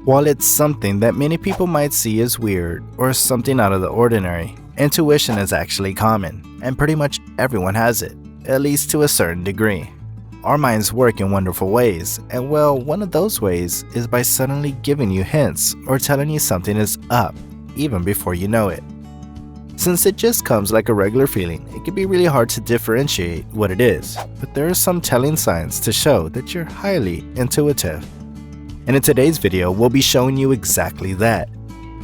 While it's something that many people might see as weird or something out of the ordinary, intuition is actually common, and pretty much everyone has it, at least to a certain degree. Our minds work in wonderful ways, and well, one of those ways is by suddenly giving you hints or telling you something is up, even before you know it. Since it just comes like a regular feeling, it can be really hard to differentiate what it is, but there are some telling signs to show that you're highly intuitive. And in today's video, we'll be showing you exactly that.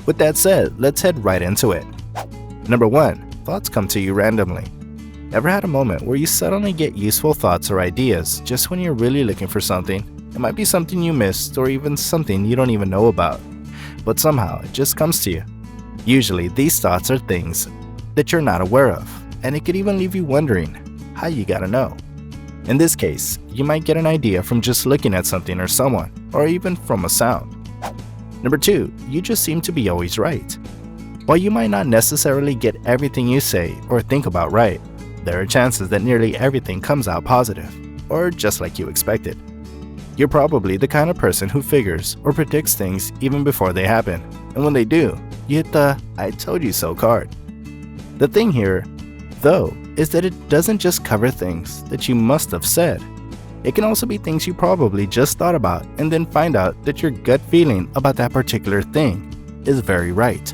With that said, let's head right into it. Number 1. Thoughts come to you randomly. Ever had a moment where you suddenly get useful thoughts or ideas just when you're really looking for something? It might be something you missed or even something you don't even know about, but somehow it just comes to you. Usually these thoughts are things that you're not aware of, and it could even leave you wondering how you gotta know. In this case, you might get an idea from just looking at something or someone, or even from a sound. Number 2, you just seem to be always right. While you might not necessarily get everything you say or think about right, there are chances that nearly everything comes out positive, or just like you expected. You're probably the kind of person who figures or predicts things even before they happen, and when they do, you hit the "I told you so" card. The thing here, though, is that it doesn't just cover things that you must have said. It can also be things you probably just thought about and then find out that your gut feeling about that particular thing is very right.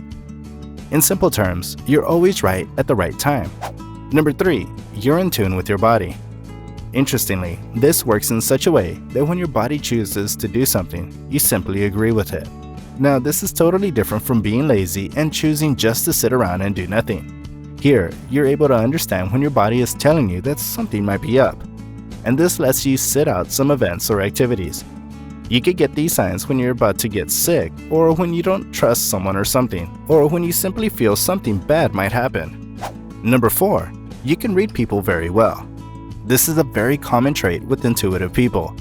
In simple terms, you're always right at the right time. Number 3, you're in tune with your body. Interestingly, this works in such a way that when your body chooses to do something, you simply agree with it. Now, this is totally different from being lazy and choosing just to sit around and do nothing. Here, you're able to understand when your body is telling you that something might be up, and this lets you sit out some events or activities. You could get these signs when you're about to get sick, or when you don't trust someone or something, or when you simply feel something bad might happen. Number 4, you can read people very well. This is a very common trait with intuitive people,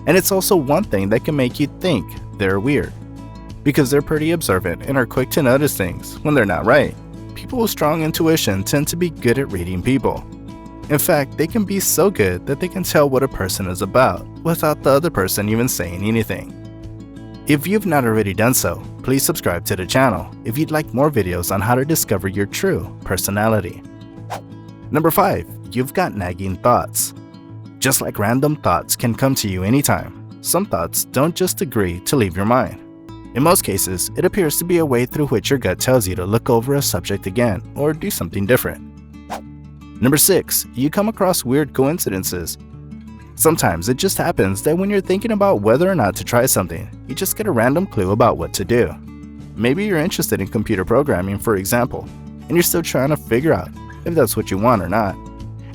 and it's also one thing that can make you think they're weird, because they're pretty observant and are quick to notice things when they're not right. People with strong intuition tend to be good at reading people. In fact, they can be so good that they can tell what a person is about without the other person even saying anything. If you've not already done so, please subscribe to the channel if you'd like more videos on how to discover your true personality. Number 5, you've got nagging thoughts. Just like random thoughts can come to you anytime, some thoughts don't just agree to leave your mind. In most cases, it appears to be a way through which your gut tells you to look over a subject again or do something different. Number 6, you come across weird coincidences. Sometimes it just happens that when you're thinking about whether or not to try something, you just get a random clue about what to do. Maybe you're interested in computer programming, for example, and you're still trying to figure out if that's what you want or not.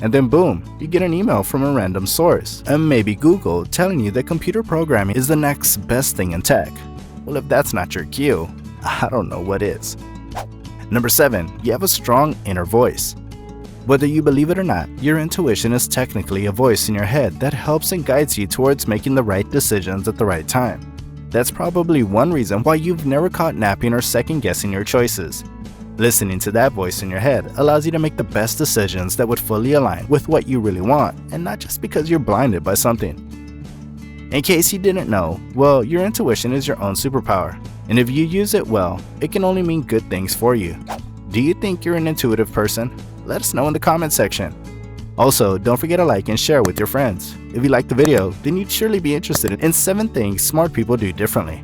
And then boom, you get an email from a random source, and maybe Google telling you that computer programming is the next best thing in tech. Well, if that's not your cue, I don't know what is. Number 7, you have a strong inner voice. Whether you believe it or not, your intuition is technically a voice in your head that helps and guides you towards making the right decisions at the right time. That's probably one reason why you've never caught napping or second-guessing your choices. Listening to that voice in your head allows you to make the best decisions that would fully align with what you really want, and not just because you're blinded by something. In case you didn't know, well, your intuition is your own superpower, and if you use it well, it can only mean good things for you. Do you think you're an intuitive person? Let us know in the comment section. Also, don't forget to like and share with your friends. If you liked the video, then you'd surely be interested in 7 things smart people do differently.